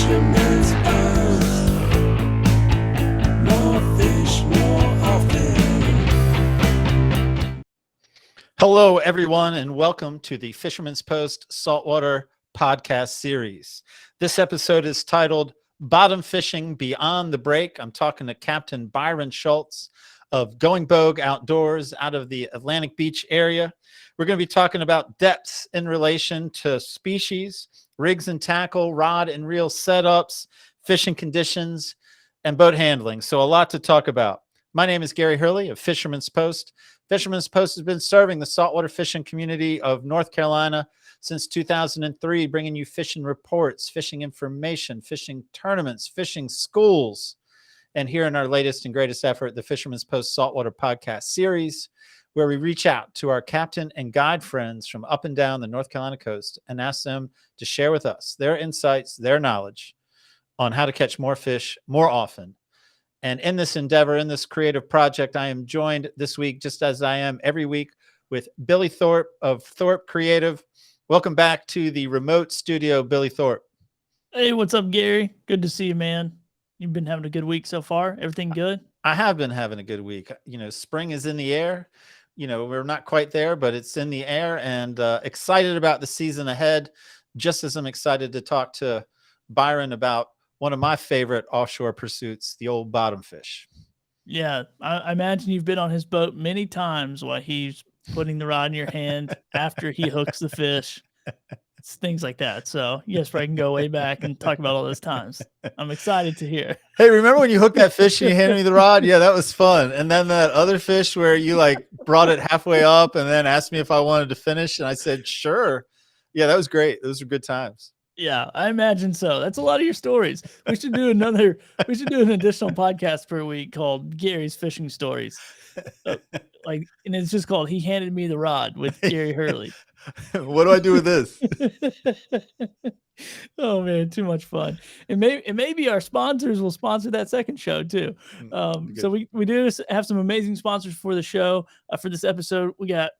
Fisherman's Post. More fish, more often. Hello, everyone, and welcome to the Fisherman's Post Saltwater Podcast Series. This episode is titled Bottom Fishing Beyond the Break. I'm talking to Captain Byron Shults of Bogue Outdoors out of the Atlantic Beach area. We're going to be talking about depths in relation to species, rigs and tackle, rod and reel setups, fishing conditions, and boat handling. So a lot to talk about. My name is Gary Hurley of Fisherman's Post. Fisherman's Post has been serving the saltwater fishing community of North Carolina since 2003, bringing you fishing reports, fishing information, fishing tournaments, fishing schools. And here in our latest and greatest effort, the Fisherman's Post Saltwater Podcast Series, where we reach out to our captain and guide friends from up and down the North Carolina coast and ask them to share with us their insights, their knowledge on how to catch more fish more often. And in this endeavor, in this creative project, I am joined this week, just as I am every week, with Billy Thorpe of Thorpe Creative. Welcome back to the remote studio, Billy Thorpe. Hey, what's up, Gary? Good to see you, man. You've been having a good week so far? Everything good? I have been having a good week. You know, spring is in the air. You know, we're not quite there, but it's in the air, and excited about the season ahead, just as I'm excited to talk to Byron about one of my favorite offshore pursuits, the old bottom fish. Yeah, I imagine you've been on his boat many times while he's putting the rod in your hand after he hooks the fish. It's things like that. So yes, I can go way back and talk about all those times. I'm excited to hear. Hey, remember when you hooked that fish and you handed me the rod? Yeah, that was fun. And then that other fish where you like brought it halfway up and then asked me if I wanted to finish. And I said, sure. Yeah, that was great. Those were good times. Yeah, I imagine so. That's a lot of your stories. We should do an additional podcast per week called Gary's Fishing Stories. And it's just called He Handed Me the Rod with Gary Hurley. What do I do with this? Oh man, too much fun. And maybe our sponsors will sponsor that second show too. So we do have some amazing sponsors for the show. For this episode, we got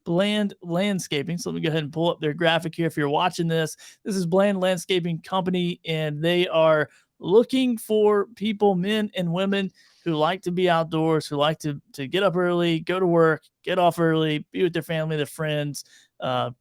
Bland Landscaping. So let me go ahead and pull up their graphic here. If you're watching this is Bland Landscaping Company, and they are looking for people, men and women, who like to be outdoors, who like to get up early, go to work, get off early, be with their family, their friends,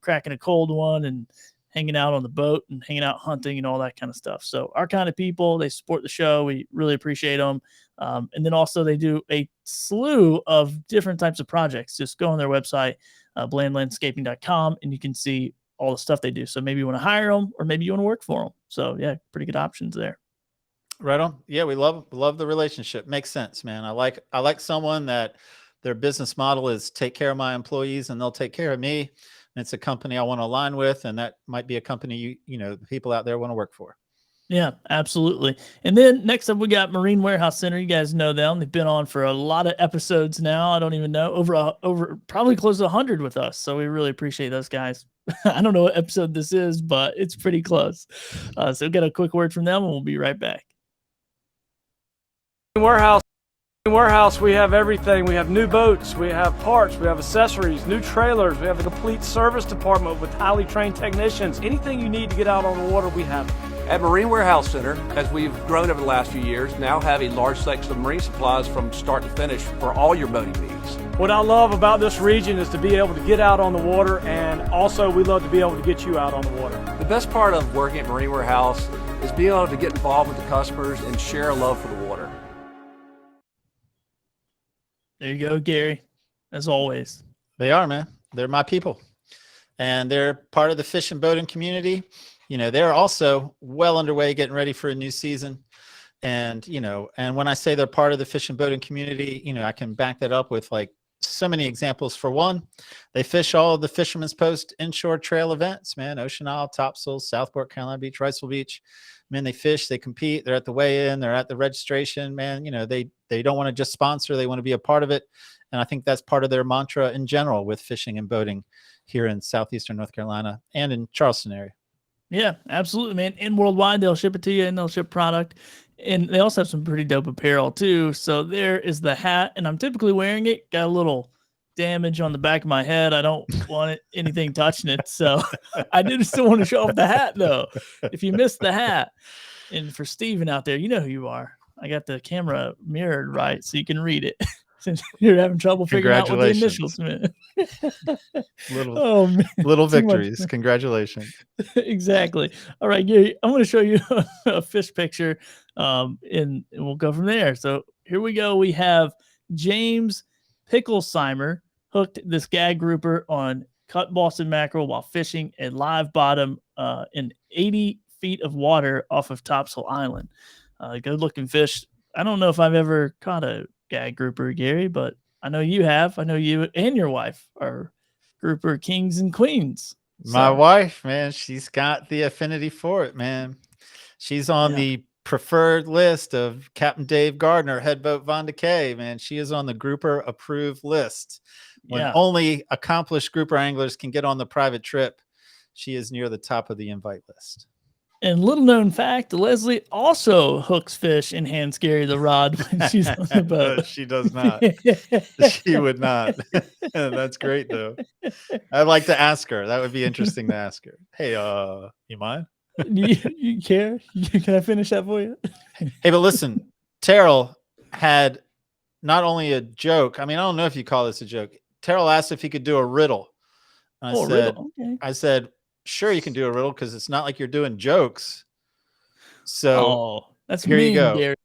cracking a cold one and hanging out on the boat and hanging out hunting and all that kind of stuff. So our kind of people, they support the show. We really appreciate them. And then also they do a slew of different types of projects. Just go on their website, blandlandscaping.com, and you can see all the stuff they do. So maybe you want to hire them or maybe you want to work for them. So yeah, pretty good options there. Right on. Yeah, we love the relationship. Makes sense, man. I like someone that their business model is take care of my employees and they'll take care of me. And it's a company I want to align with, and that might be a company you know people out there want to work for. Yeah, absolutely. And then next up we got Marine Warehouse Center. You guys know them. They've been on for a lot of episodes now. I don't even know, over probably close to 100 with us. So we really appreciate those guys. I don't know what episode this is, but it's pretty close. So we'll get a quick word from them and we'll be right back. Warehouse, we have everything. We have new boats, we have parts, we have accessories, new trailers, we have a complete service department with highly trained technicians. Anything you need to get out on the water, we have it. At Marine Warehouse Center, as we've grown over the last few years, now have a large section of marine supplies from start to finish for all your boating needs. What I love about this region is to be able to get out on the water, and also we love to be able to get you out on the water. The best part of working at Marine Warehouse is being able to get involved with the customers and share a love for the water. There you go, Gary. As always. They are, man. They're my people. And they're part of the fish and boating community. You know, they're also well underway getting ready for a new season. And, you know, and when I say they're part of the fish and boating community, you know, I can back that up with like so many examples. For one, they fish all of the Fisherman's Post Inshore trail events, man. Ocean Isle, Topsail, Southport, Carolina Beach, Riceville Beach. Man, they fish, they compete, they're at the weigh-in, they're at the registration, man. You know, they don't want to just sponsor, they want to be a part of it. And I think that's part of their mantra in general with fishing and boating here in southeastern North Carolina and in Charleston area. Yeah, absolutely, man. And worldwide, they'll ship it to you and they'll ship product. And they also have some pretty dope apparel too. So there is the hat, and I'm typically wearing it. Got a little damage on the back of my head. I don't want anything touching it. So I did still want to show off the hat, though. If you missed the hat, and for Steven out there, you know who you are. I got the camera mirrored right so you can read it. Since you're having trouble figuring out what the initials meant. Little victories. Congratulations. Exactly. All right, Gary, I'm going to show you a fish picture, and we'll go from there. So here we go. We have James Picklesheimer hooked this gag grouper on cut Boston mackerel while fishing a live bottom in 80 feet of water off of Topsail Island. Good looking fish. I don't know if I've ever caught a gag grouper, Gary, but I know you have. I know you and your wife are grouper kings and queens. My wife, man, she's got the affinity for it, man. She's on the preferred list of Captain Dave Gardner, head boat Von de Kay, man. She is on the grouper approved list. When only accomplished grouper anglers can get on the private trip, she is near the top of the invite list. And little known fact, Leslie also hooks fish and hands Gary the rod when she's on the boat. She does not. She would not. That's great, though. I'd like to ask her. That would be interesting to ask her. Hey, you mind? You care? Can I finish that for you? Hey, but listen, Terrell had not only a joke. I mean, I don't know if you call this a joke. Terrell asked if he could do a riddle. And riddle. Okay. I said, sure, you can do a riddle because it's not like you're doing jokes. So that's here mean, you go. Gary.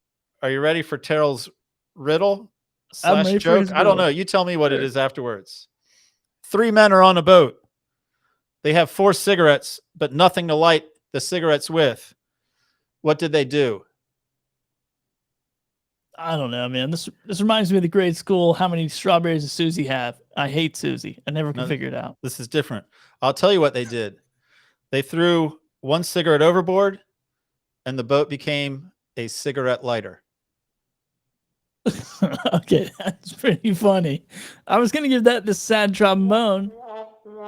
Are you ready for Terrell's riddle / joke? I don't know. You tell me what it is afterwards. 3 men are on a boat. They have 4 cigarettes, but nothing to light the cigarettes with. What did they do? I don't know, man. This reminds me of the grade school. How many strawberries does Susie have? I hate Susie. I never can figure it out. This is different. I'll tell you what they did. They threw 1 cigarette overboard, and the boat became a cigarette lighter. Okay, that's pretty funny. I was gonna give that the sad trombone,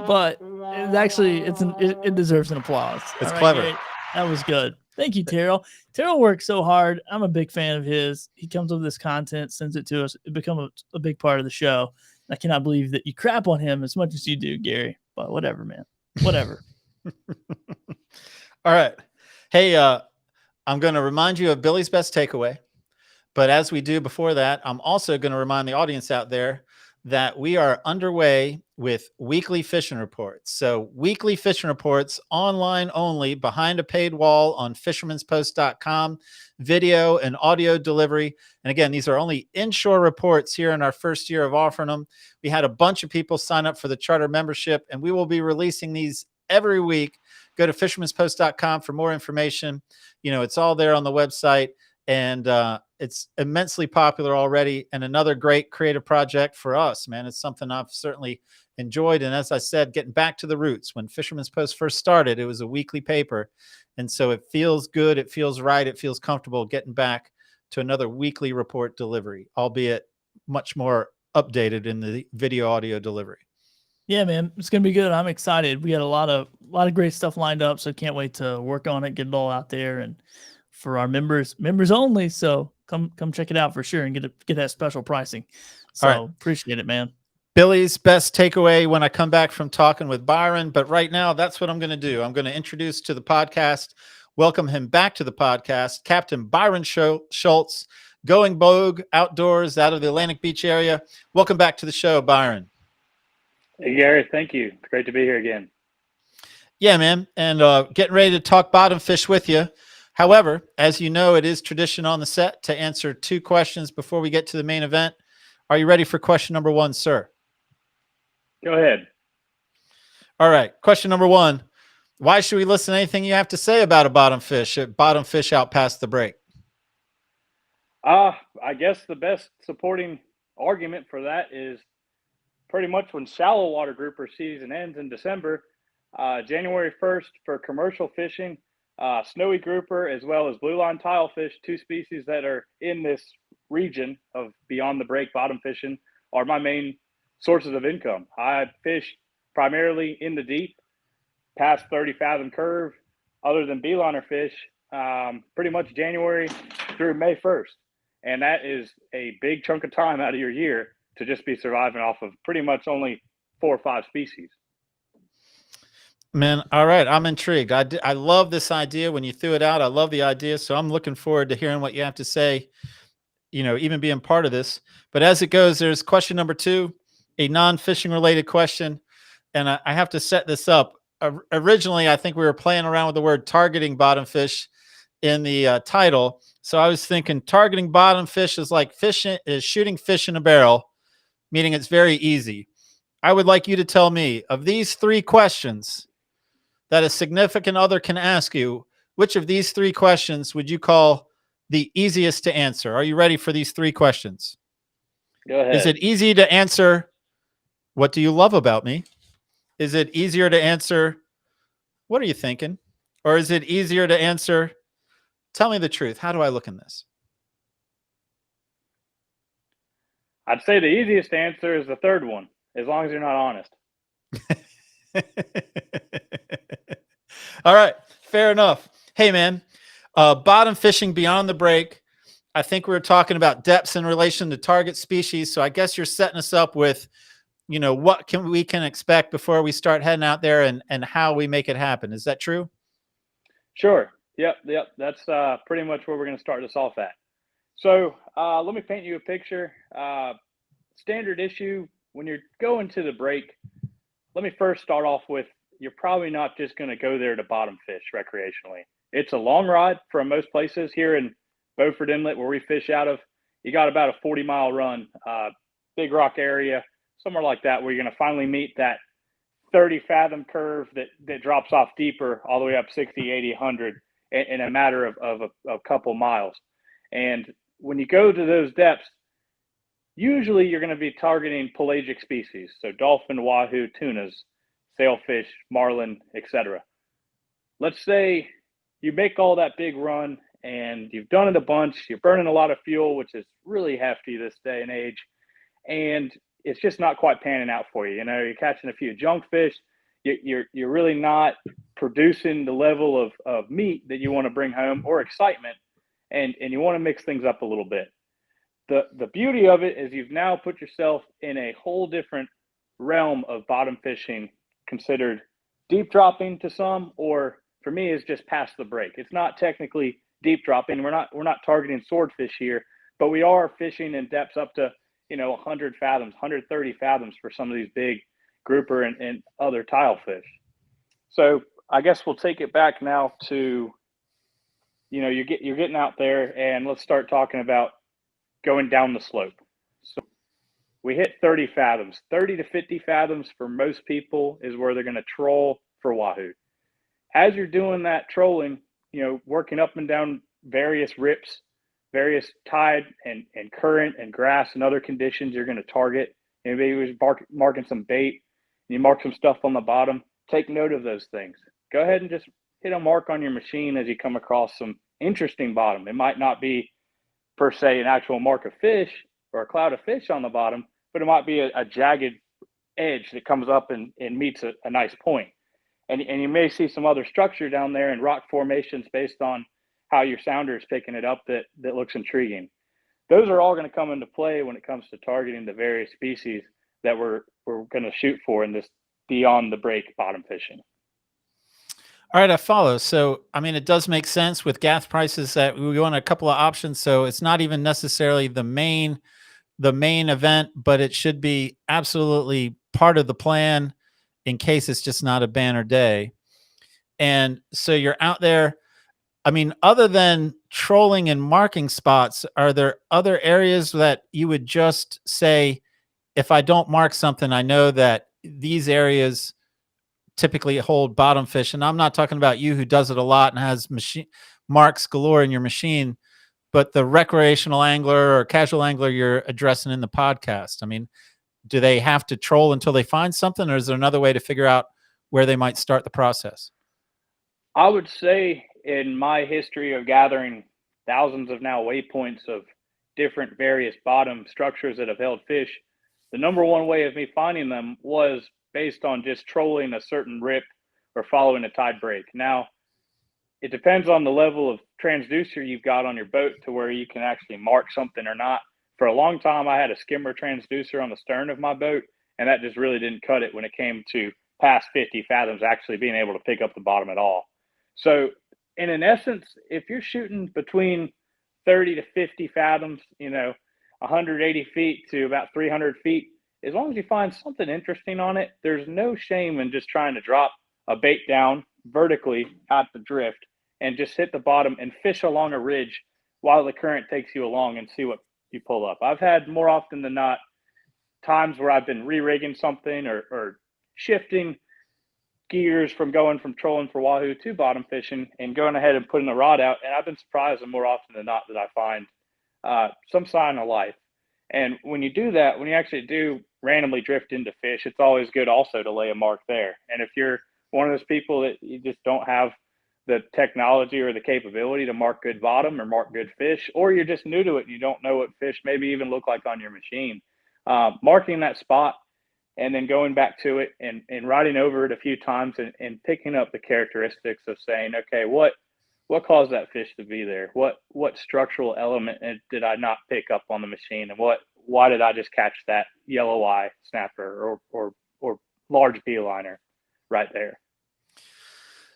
but it deserves an applause. It's clever. Gary, that was good. Thank you, Terrell. Terrell works so hard. I'm a big fan of his. He comes up with this content, sends it to us. It becomes a big part of the show. I cannot believe that you crap on him as much as you do, Gary. But whatever, man. Whatever. All right. Hey, I'm going to remind you of Billy's best takeaway. But as we do before that, I'm also going to remind the audience out there that we are underway with weekly fishing reports. So weekly fishing reports, online only, behind a paid wall on fishermanspost.com, video and audio delivery. And again, these are only inshore reports here in our first year of offering them. We had a bunch of people sign up for the charter membership, and we will be releasing these every week. Go to fishermanspost.com for more information. You know, it's all there on the website. And it's immensely popular already, and another great creative project for us, man. It's something I've certainly enjoyed. And as I said, getting back to the roots. When Fisherman's Post first started, it was a weekly paper. And so it feels good. It feels right. It feels comfortable getting back to another weekly report delivery, albeit much more updated in the video audio delivery. Yeah, man, it's going to be good. I'm excited. We got a lot of great stuff lined up. So can't wait to work on it, get it all out there. And for our members only. So come check it out for sure and get that special pricing. So appreciate it, man. Billy's best takeaway when I come back from talking with Byron. But right now, that's what I'm going to do. I'm going to introduce to the podcast, welcome him back to the podcast, Captain Byron Shults, going Bogue outdoors out of the Atlantic Beach area. Welcome back to the show, Byron. Hey, Gary, thank you. It's great to be here again. Yeah, man. And getting ready to talk bottom fish with you. However, as you know, it is tradition on the set to answer 2 questions before we get to the main event. Are you ready for question number 1, sir? Go ahead. All right. Question number 1. Why should we listen to anything you have to say about a bottom fish out past the break? I guess the best supporting argument for that is pretty much when shallow water grouper season ends in December, January 1st for commercial fishing, snowy grouper as well as blue line tilefish, 2 species that are in this region of beyond the break bottom fishing, are my main sources of income. I fish primarily in the deep, past 30 fathom curve, other than beeliner fish, pretty much January through May 1st. And that is a big chunk of time out of your year to just be surviving off of pretty much only 4 or 5 species. Man, all right. I'm intrigued. I love this idea. When you threw it out, I love the idea. So I'm looking forward to hearing what you have to say, even being part of this. But as it goes, there's question number 2, a non-fishing related question. And I have to set this up. Originally, I think we were playing around with the word targeting bottom fish in the title. So I was thinking targeting bottom fish is like shooting fish in a barrel, meaning it's very easy. I would like you to tell me, of these 3 questions that a significant other can ask you, which of these 3 questions would you call the easiest to answer? Are you ready for these 3 questions? Go ahead. Is it easy to answer, what do you love about me? Is it easier to answer, what are you thinking? Or is it easier to answer, tell me the truth, how do I look in this? I'd say the easiest answer is the third one, as long as you're not honest. All right, fair enough. Hey, man, bottom fishing beyond the break. I think we were talking about depths in relation to target species. So I guess you're setting us up with, what we can expect before we start heading out there and how we make it happen. Is that true? Sure. Yep. That's pretty much where we're going to start this off at. So let me paint you a picture. Standard issue, when you're going to the break, let me first start off with, you're probably not just going to go there to bottom fish recreationally. It's a long ride from most places. Here in Beaufort Inlet, where we fish out of, you got about a 40-mile run, Big Rock area, somewhere like that, where you're going to finally meet that 30-fathom curve that drops off deeper all the way up 60, 80, 100 in a matter of a couple miles. And when you go to those depths, usually you're going to be targeting pelagic species, so dolphin, wahoo, tunas, sailfish, marlin, etc. Let's say you make all that big run and you've done it a bunch, you're burning a lot of fuel, which is really hefty this day and age, and it's just not quite panning out for you. You're catching a few junk fish, you're really not producing the level of meat that you want to bring home or excitement, and you want to mix things up a little bit. The beauty of it is you've now put yourself in a whole different realm of bottom fishing, considered deep dropping to some, or for me is just past the break. It's not technically deep dropping. We're not targeting swordfish here, but we are fishing in depths up to 100 fathoms, 130 fathoms for some of these big grouper and other tile fish. So I guess we'll take it back now to, you're getting out there, and let's start talking about going down the slope. So we hit 30 fathoms. 30 to 50 fathoms for most people is where they're going to troll for wahoo. As you're doing that trolling, working up and down various rips, various tide and current and grass and other conditions you're going to target. Maybe you're marking some bait, and you mark some stuff on the bottom. Take note of those things. Go ahead and just hit a mark on your machine as you come across some interesting bottom. It might not be per se an actual mark of fish or a cloud of fish on the bottom, but it might be a jagged edge that comes up and meets a nice point. And you may see some other structure down there and rock formations based on how your sounder is picking it up that looks intriguing. Those are all going to come into play when it comes to targeting the various species that we're going to shoot for in this beyond the break bottom fishing. All right, I follow. So, it does make sense with gas prices that we want a couple of options. So it's not even necessarily the main event, but it should be absolutely part of the plan in case it's just not a banner day. And so you're out there. Other than trolling and marking spots, are there other areas that you would just say, if I don't mark something, I know that these areas typically hold bottom fish? And I'm not talking about you who does it a lot and has machine marks galore in your machine, but the recreational angler or casual angler you're addressing in the podcast. Do they have to troll until they find something, or is there another way to figure out where they might start the process? I would say, in my history of gathering thousands of now waypoints of different various bottom structures that have held fish, the number one way of me finding them was based on just trolling a certain rip or following a tide break. Now, it depends on the level of transducer you've got on your boat to where you can actually mark something or not. For a long time, I had a skimmer transducer on the stern of my boat, and that just really didn't cut it when it came to past 50 fathoms actually being able to pick up the bottom at all. So, in essence, if you're shooting between 30 to 50 fathoms, 180 feet to about 300 feet, as long as you find something interesting on it, there's no shame in just trying to drop a bait down vertically out the drift and just hit the bottom and fish along a ridge while the current takes you along and see what you pull up. I've had more often than not times where I've been re-rigging something or shifting gears from going from trolling for wahoo to bottom fishing and going ahead and putting the rod out, and I've been surprised more often than not that I find some sign of life. And when you do that, when you actually do randomly drift into fish, it's always good also to lay a mark there. And if you're one of those people that you just don't have the technology or the capability to mark good bottom or mark good fish, or you're just new to it and you don't know what fish maybe even look like on your machine, marking that spot and then going back to it and riding over it a few times and picking up the characteristics of saying, okay, what caused that fish to be there? What structural element did I not pick up on the machine? And why did I just catch that yellow eye snapper or large beeliner right there?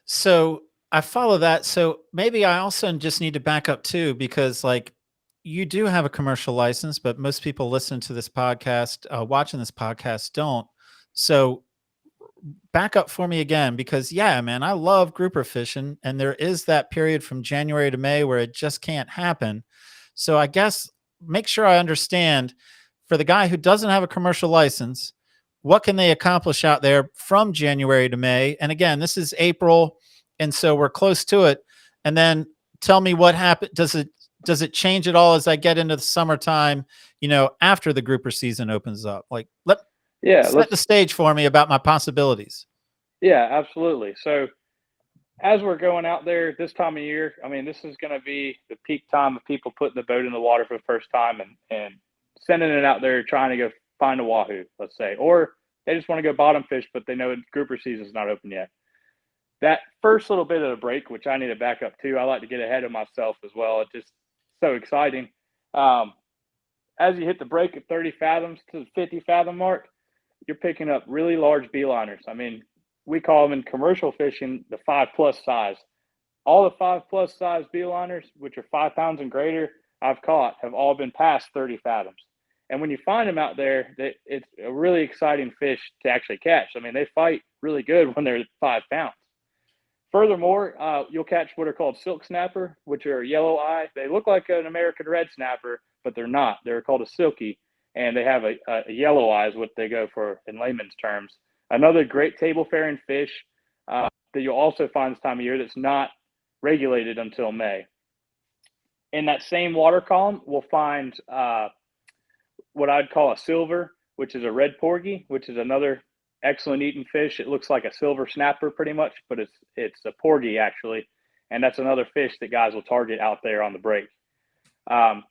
So I follow that. So maybe I also just need to back up too, because like you do have a commercial license, but most people listening to this podcast, watching this podcast don't. So back up for me again, because yeah, man, I love grouper fishing, and there is that period from January to May where it just can't happen. So I guess make sure I understand, for the guy who doesn't have a commercial license, what can they accomplish out there from January to May? And again, this is April, and so we're close to it. And then tell me what happened. Does it change at all as I get into the summertime, after the grouper season opens up? Like, set the stage for me about my possibilities. Yeah, absolutely. So as we're going out there this time of year, I mean, this is going to be the peak time of people putting the boat in the water for the first time and sending it out there trying to go find a wahoo, let's say, or they just want to go bottom fish, but they know grouper season is not open yet. That first little bit of the break, which I need to back up to, I like to get ahead of myself as well. It's just so exciting. As you hit the break at 30 fathoms to the 50 fathom mark, you're picking up really large beeliners. I mean, we call them in commercial fishing the 5+ size. All the 5+ size beeliners, which are 5 pounds and greater, I've caught have all been past 30 fathoms. And when you find them out there, it's a really exciting fish to actually catch. I mean, they fight really good when they're 5 pounds. Furthermore, you'll catch what are called silk snapper, which are yellow eye. They look like an American red snapper, but they're not. They're called a silky, and they have a yellow eye is what they go for in layman's terms. Another great table faring fish that you'll also find this time of year that's not regulated until May. In that same water column, we'll find what I'd call a silver, which is a red porgy, which is another excellent eating fish. It looks like a silver snapper pretty much, but it's a porgy actually, and that's another fish that guys will target out there on the break. As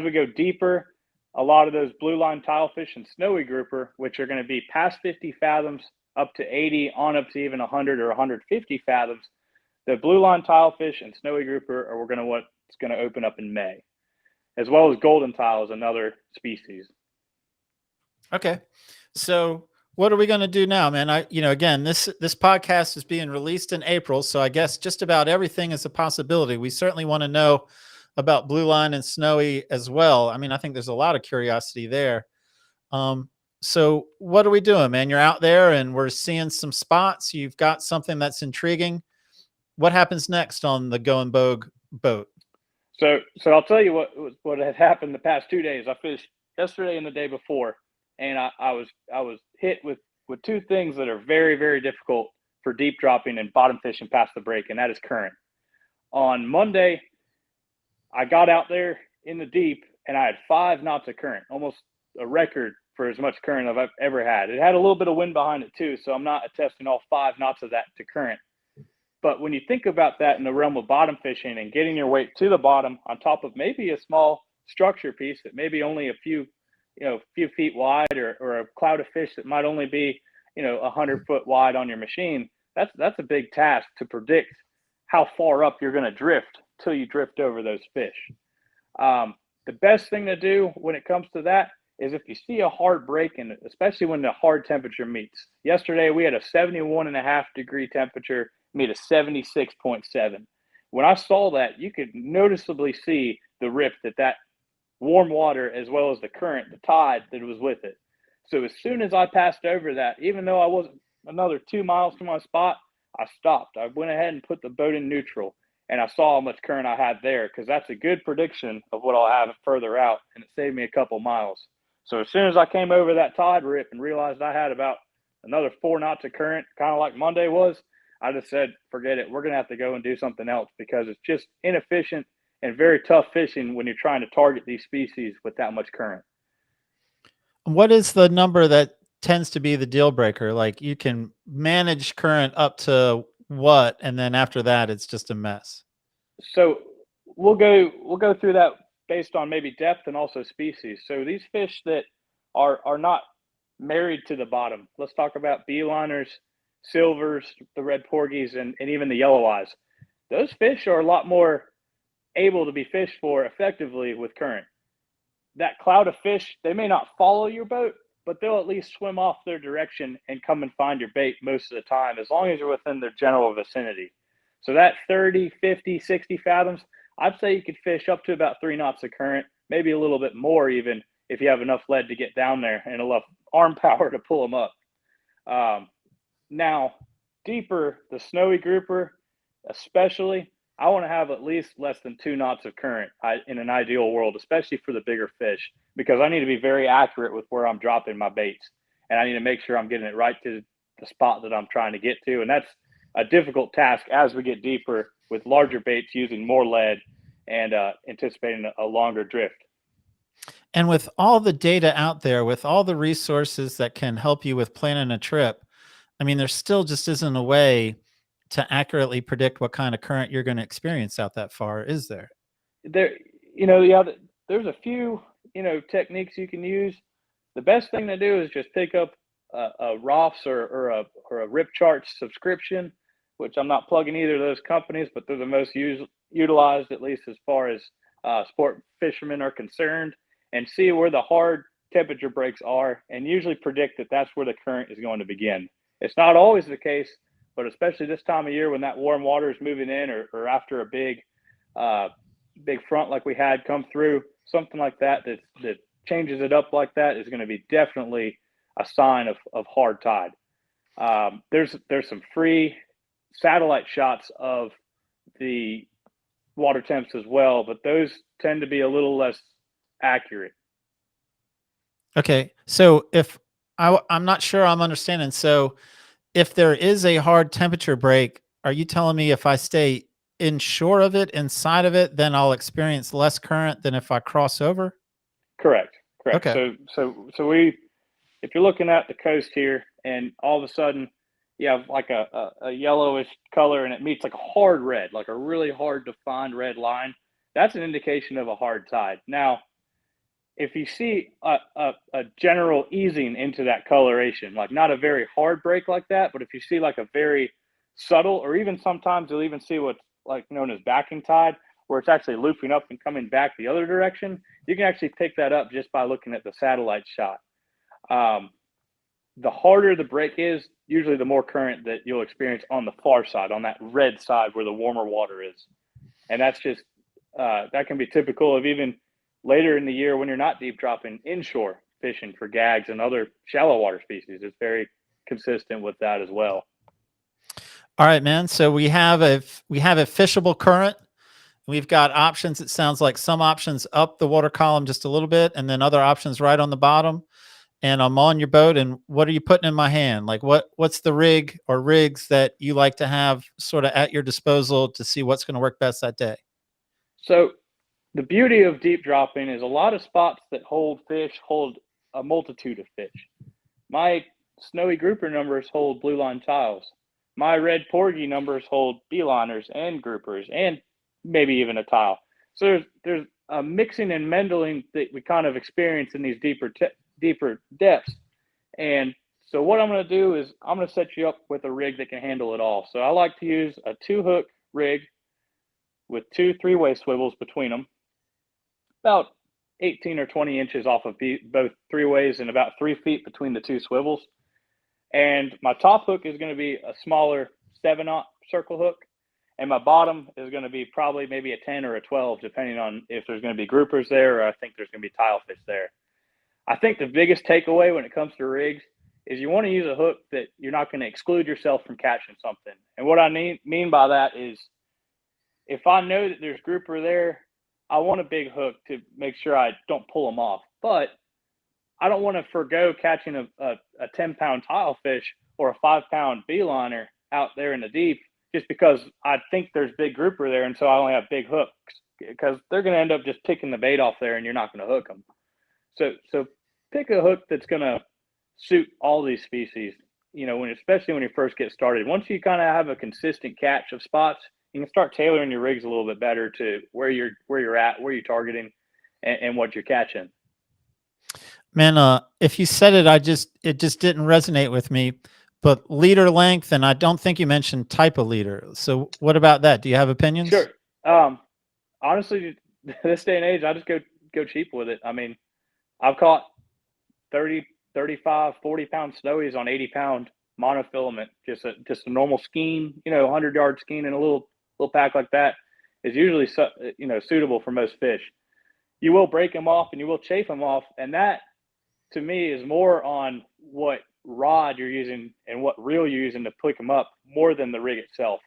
we go deeper, a lot of those blue line tilefish and snowy grouper, which are going to be past 50 fathoms up to 80, on up to even 100 or 150 fathoms, the blue line tilefish and snowy grouper are what's going to open up in May, as well as golden tile is another species. Okay. So what are we going to do now, man? Again, this podcast is being released in April, so I guess just about everything is a possibility. We certainly want to know about blue line and snowy as well. I mean, I think there's a lot of curiosity there. So what are we doing, man? You're out there and we're seeing some spots. You've got something that's intriguing. What happens next on the Go and Bogue boat? So I'll tell you what had happened the past 2 days. I fished yesterday and the day before, and I was hit with two things that are very, very difficult for deep dropping and bottom fishing past the break, and that is current. On Monday, I got out there in the deep, and I had 5 knots of current, almost a record for as much current as I've ever had. It had a little bit of wind behind it too, so I'm not attesting all 5 knots of that to current. But when you think about that in the realm of bottom fishing and getting your weight to the bottom on top of maybe a small structure piece that maybe only a few feet wide, or a cloud of fish that might only be 100 foot wide on your machine, that's a big task to predict how far up you're going to drift till you drift over those fish. the best thing to do when it comes to that is if you see a hard break, and especially when the hard temperature meets. Yesterday, we had a 71.5 degree temperature meet a 76.7. When I saw that, you could noticeably see the rip that warm water, as well as the current, the tide that was with it. So as soon as I passed over that, even though I wasn't another 2 miles from my spot, I stopped. I went ahead and put the boat in neutral, and I saw how much current I had there, because that's a good prediction of what I'll have further out, and it saved me a couple miles. So as soon as I came over that tide rip and realized I had about another 4 knots of current, kind of like Monday was, I just said, forget it. We're going to have to go and do something else, because it's just inefficient and very tough fishing when you're trying to target these species with that much current. What is the number that tends to be the deal breaker? Like, you can manage current up to what, and then after that, it's just a mess. So we'll go through that based on maybe depth and also species. So these fish that are not married to the bottom, let's talk about beeliners, silvers, the red porgies, and even the yellow eyes. Those fish are a lot more able to be fished for effectively with current. That cloud of fish, they may not follow your boat, but they'll at least swim off their direction and come and find your bait most of the time, as long as you're within their general vicinity. So that 30, 50, 60 fathoms, I'd say you could fish up to about 3 knots of current, maybe a little bit more even, if you have enough lead to get down there and enough arm power to pull them up. Now, deeper, the snowy grouper especially, I want to have at least less than 2 knots of current in an ideal world, especially for the bigger fish, because I need to be very accurate with where I'm dropping my baits, and I need to make sure I'm getting it right to the spot that I'm trying to get to. And that's a difficult task as we get deeper with larger baits using more lead and anticipating a longer drift. And with all the data out there, with all the resources that can help you with planning a trip, I mean, there still just isn't a way to accurately predict what kind of current you're going to experience out that far, is there? There's a few, techniques you can use. The best thing to do is just pick up a ROFS or a Rip Charts subscription, which I'm not plugging either of those companies, but they're the most utilized, at least as far as sport fishermen are concerned, and see where the hard temperature breaks are, and usually predict that that's where the current is going to begin. It's not always the case, but especially this time of year when that warm water is moving in, or after a big front like we had come through, something like that changes it up like that is going to be definitely a sign of hard tide. There's some free satellite shots of the water temps as well, but those tend to be a little less accurate. Okay, so if I'm not sure I'm understanding. So if there is a hard temperature break, are you telling me if I stay inshore of it, inside of it, then I'll experience less current than if I cross over? Correct. Okay. So if you're looking at the coast here, and all of a sudden you have like a yellowish color, and it meets like a hard red, like a really hard defined red line, that's an indication of a hard tide. Now, if you see a general easing into that coloration, like not a very hard break like that, but if you see like a very subtle, or even sometimes you'll even see what's like known as backing tide, where it's actually looping up and coming back the other direction, you can actually pick that up just by looking at the satellite shot. The harder the break is, usually the more current that you'll experience on the far side, on that red side where the warmer water is. And that's just, that can be typical of even later in the year when you're not deep dropping inshore fishing for gags and other shallow water species. It's very consistent with that as well. All right, man. So we have a fishable current. We've got options. It sounds like some options up the water column just a little bit, and then other options right on the bottom. And I'm on your boat, and what are you putting in my hand? Like what's the rig or rigs that you like to have sort of at your disposal to see what's going to work best that day? So the beauty of deep dropping is a lot of spots that hold fish hold a multitude of fish. My snowy grouper numbers hold blue line tiles. My red porgy numbers hold beeliners and groupers, and maybe even a tile. So there's a mixing and mendling that we kind of experience in these deeper depths. And so what I'm going to do is I'm going to set you up with a rig that can handle it all. So I like to use a 2-hook rig with 2 3-way swivels between them, about 18 or 20 inches off of both three ways and about 3 feet between the two swivels. And my top hook is going to be a smaller 7/0 circle hook. And my bottom is going to be probably maybe a 10 or a 12, depending on if there's going to be groupers there or I think there's going to be tilefish there. I think the biggest takeaway when it comes to rigs is you want to use a hook that you're not going to exclude yourself from catching something. And what I mean by that is if I know that there's grouper there, I want a big hook to make sure I don't pull them off. But I don't want to forgo catching a 10-pound tilefish or a 5-pound beeliner out there in the deep just because I think there's big grouper there, and so I only have big hooks, because they're going to end up just picking the bait off there, and you're not going to hook them. So pick a hook that's going to suit all these species, especially when you first get started. Once you kind of have a consistent catch of spots, you can start tailoring your rigs a little bit better to where you're at, where you're targeting, and what you're catching. Man, if you said it, it just didn't resonate with me. But leader length, and I don't think you mentioned type of leader. So what about that? Do you have opinions? Sure. Honestly, this day and age, I just go cheap with it. I mean, I've caught 30, 35, 40-pound snowies on 80-pound monofilament. Just a normal skein, 100-yard skein and a little pack like that is usually suitable for most fish. You will break them off and you will chafe them off, and that to me is more on what rod you're using and what reel you're using to pick them up more than the rig itself.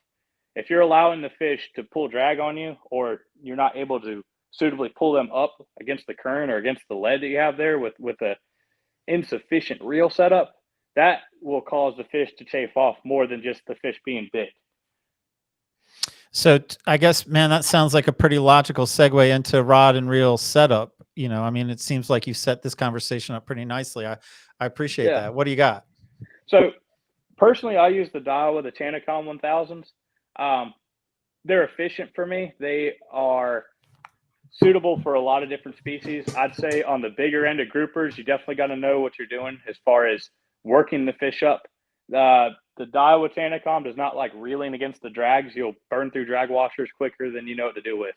If you're allowing the fish to pull drag on you, or you're not able to suitably pull them up against the current or against the lead that you have there with a insufficient reel setup, that will cause the fish to chafe off more than just the fish being big. So I guess, man, that sounds like a pretty logical segue into rod and reel setup. It seems like you set this conversation up pretty nicely. I appreciate that. What do you got? So personally, I use the Daiwa, the Tanacom 1000s. They're efficient for me. They are suitable for a lot of different species. I'd say on the bigger end of groupers, you definitely got to know what you're doing as far as working the fish up. The Daiwa Tanacom does not like reeling against the drags. You'll burn through drag washers quicker than you know what to do with.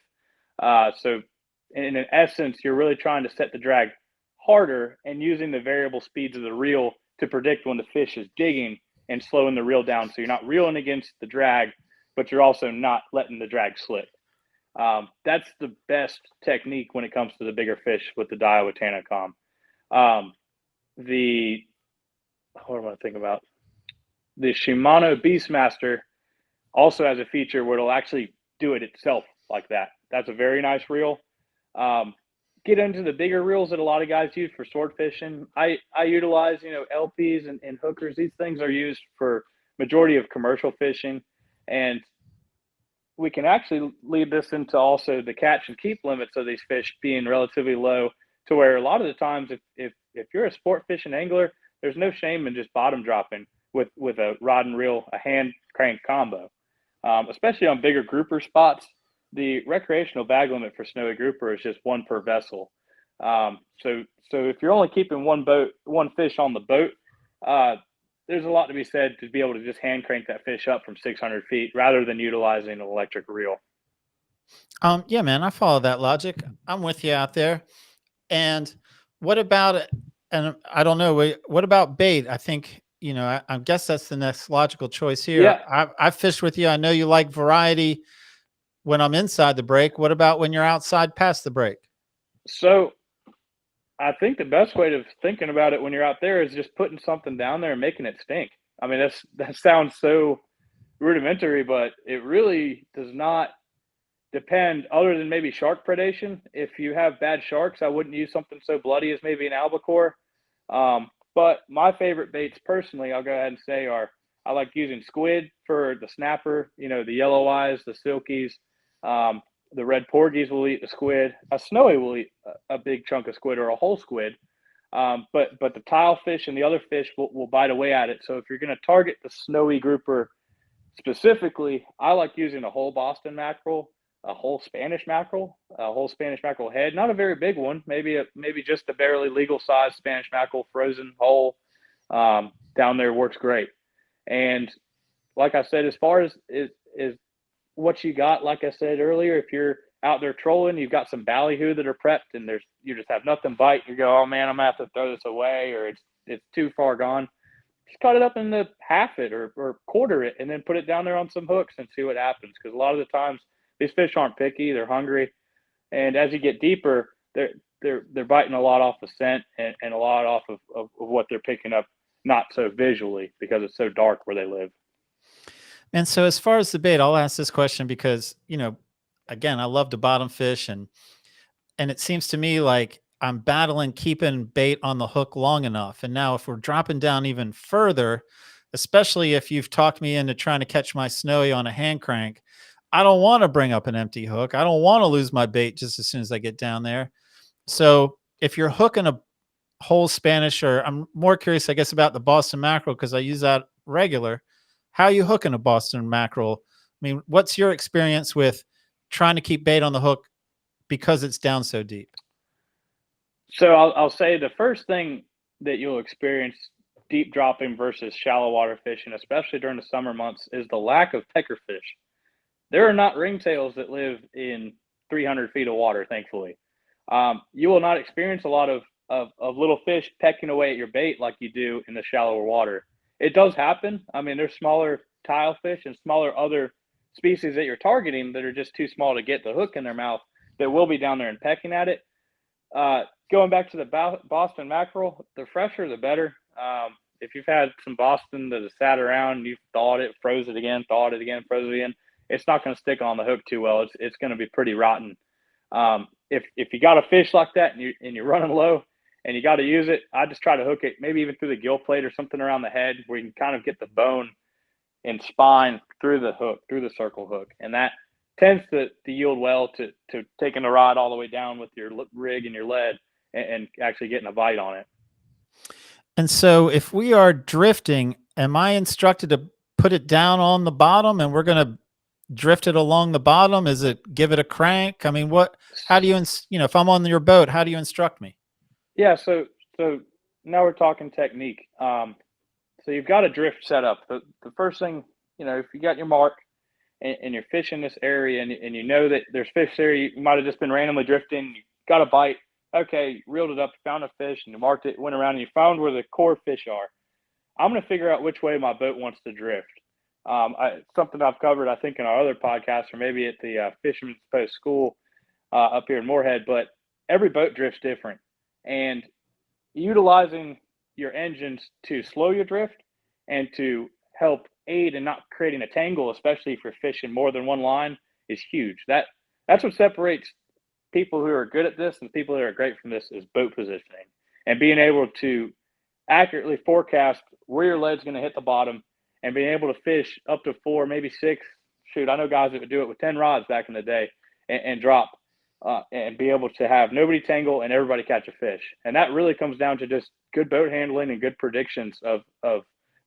So in essence, you're really trying to set the drag harder and using the variable speeds of the reel to predict when the fish is digging and slowing the reel down. So you're not reeling against the drag, but you're also not letting the drag slip. That's the best technique when it comes to the bigger fish with the Daiwa Tanacom. What am I thinking about? The Shimano Beastmaster also has a feature where it'll actually do it itself like that. That's a very nice reel. Get into the bigger reels that a lot of guys use for sword fishing. I utilize, LPs and hookers. These things are used for majority of commercial fishing, and we can actually lead this into also the catch and keep limits of these fish being relatively low, to where a lot of the times if you're a sport fishing angler, there's no shame in just bottom dropping with a rod and reel, a hand crank combo, especially on bigger grouper spots. The recreational bag limit for snowy grouper is just one per vessel. So if you're only keeping one fish on the boat, there's a lot to be said to be able to just hand crank that fish up from 600 feet rather than utilizing an electric reel. Yeah, man, I follow that logic. I'm with you out there. And what about it? And I don't know, what about bait? I think, I guess that's the next logical choice here. Yeah. I fished with you. I know you like variety when I'm inside the break. What about when you're outside past the break? So I think the best way of thinking about it when you're out there is just putting something down there and making it stink. I mean, that sounds so rudimentary, but it really does not depend, other than maybe shark predation. If you have bad sharks, I wouldn't use something so bloody as maybe an albacore. But my favorite baits personally, I'll go ahead and say, I like using squid for the snapper, the yellow eyes, the silkies. The red porgies will eat the squid. A snowy will eat a big chunk of squid or a whole squid. But the tilefish and the other fish will bite away at it. So if you're going to target the snowy grouper specifically, I like using a whole Boston mackerel, a whole Spanish mackerel head, not a very big one, maybe just a barely legal size Spanish mackerel, frozen whole, down there works great. And like I said, as far as what you got, like I said earlier, if you're out there trolling, you've got some ballyhoo that are prepped, and you just have nothing bite. You go, oh man, I'm gonna have to throw this away, or it's too far gone. Just cut it up into half it or quarter it, and then put it down there on some hooks and see what happens. Because a lot of the times these fish aren't picky; they're hungry, and as you get deeper, they're biting a lot off the scent and a lot off of what they're picking up, not so visually because it's so dark where they live. And so as far as the bait, I'll ask this question because, again, I love to bottom fish, and it seems to me like I'm battling keeping bait on the hook long enough. And now if we're dropping down even further, especially if you've talked me into trying to catch my snowy on a hand crank, I don't want to bring up an empty hook. I don't want to lose my bait just as soon as I get down there. So if you're hooking a whole Spanish, or I'm more curious, I guess, about the Boston mackerel, because I use that regular. How are you hooking a Boston mackerel? I mean, what's your experience with trying to keep bait on the hook because it's down so deep? So I'll say the first thing that you'll experience deep dropping versus shallow water fishing, especially during the summer months, is the lack of pecker fish. There are not ringtails that live in 300 feet of water, thankfully. You will not experience a lot of little fish pecking away at your bait like you do in the shallower water. It does happen. I mean, there's smaller tile fish and smaller other species that you're targeting that are just too small to get the hook in their mouth that will be down there and pecking at it. Going back to the Boston mackerel, the fresher, the better. If you've had some Boston that has sat around, you've thawed it, froze it again, thawed it again, froze it again, it's not going to stick on the hook too well. It's going to be pretty rotten. If you got a fish like that and you're running low and you got to use it, I just try to hook it maybe even through the gill plate or something around the head where you can kind of get the bone and spine through the hook, through the circle hook, and that tends to yield well to taking the rod all the way down with your rig and your lead and actually getting a bite on it. And so if we are drifting, am I instructed to put it down on the bottom and we're going to drift it along the bottom? Is it give it a crank? I mean, how do you, if I'm on your boat, how do you instruct me? Yeah. So now we're talking technique. So you've got a drift set up. The first thing, if you got your mark and you're fishing this area and you know that there's fish there, you might have just been randomly drifting, you got a bite. Okay, you reeled it up, found a fish, and you marked it, went around, and you found where the core fish are. I'm going to figure out which way my boat wants to drift. Something I've covered, I think, in our other podcast, or maybe at the Fisherman's Post School up here in Moorhead, but every boat drifts different. And utilizing your engines to slow your drift and to help aid in not creating a tangle, especially if you're fishing more than one line, is huge. That's what separates people who are good at this and people that are great from this is boat positioning and being able to accurately forecast where your lead's going to hit the bottom and being able to fish up to 4, maybe 6. Shoot, I know guys that would do it with 10 rods back in the day and drop and be able to have nobody tangle and everybody catch a fish. And that really comes down to just good boat handling and good predictions of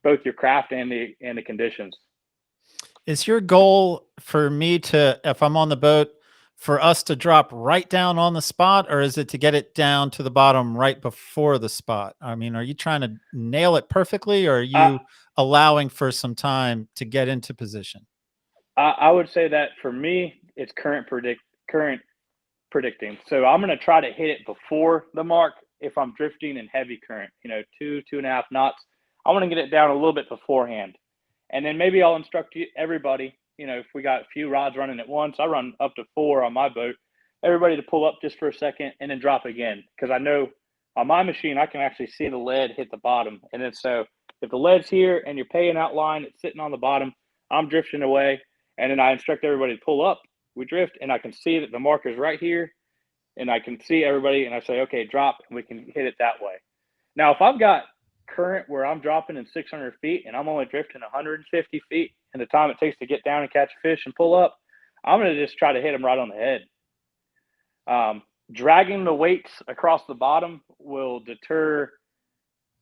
both your craft and the conditions. Is your goal for me to, if I'm on the boat, for us to drop right down on the spot, or is it to get it down to the bottom right before the spot? I mean, are you trying to nail it perfectly, or are you allowing for some time to get into position? I would say that for me, it's current predicting. So I'm going to try to hit it before the mark. If I'm drifting in heavy current, 2.5 knots, I want to get it down a little bit beforehand. And then maybe I'll instruct everybody, if we got a few rods running at once, I run up to 4 on my boat, everybody to pull up just for a second and then drop again. Because I know on my machine, I can actually see the lead hit the bottom. And then so if the lead's here and you're paying out line, it's sitting on the bottom, I'm drifting away. And then I instruct everybody to pull up. We drift and I can see that the marker's right here. And I can see everybody and I say, okay, drop, and we can hit it that way. Now, if I've got current where I'm dropping in 600 feet and I'm only drifting 150 feet and the time it takes to get down and catch a fish and pull up, I'm going to just try to hit them right on the head. Dragging the weights across the bottom will deter,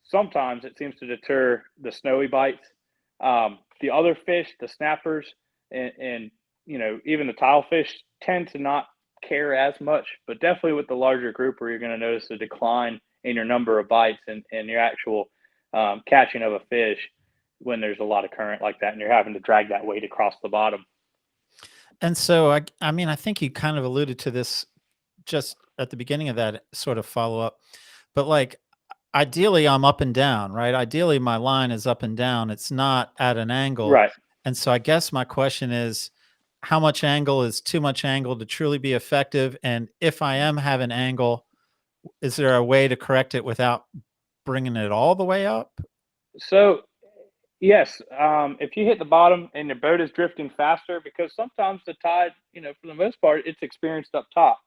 sometimes it seems to deter the snowy bites. The other fish, the snappers and even the tile fish tend to not care as much, but definitely with the larger grouper, you're going to notice a decline in your number of bites and your actual catching of a fish when there's a lot of current like that and you're having to drag that weight across the bottom. And so I mean, I think you kind of alluded to this just at the beginning of that sort of follow up, but like ideally I'm up and down, right? Ideally my line is up and down. It's not at an angle. Right. And so I guess my question is, how much angle is too much angle to truly be effective? And if I am having angle, is there a way to correct it without bringing it all the way up? So yes, if you hit the bottom and your boat is drifting faster, because sometimes the tide, for the most part, it's experienced up top,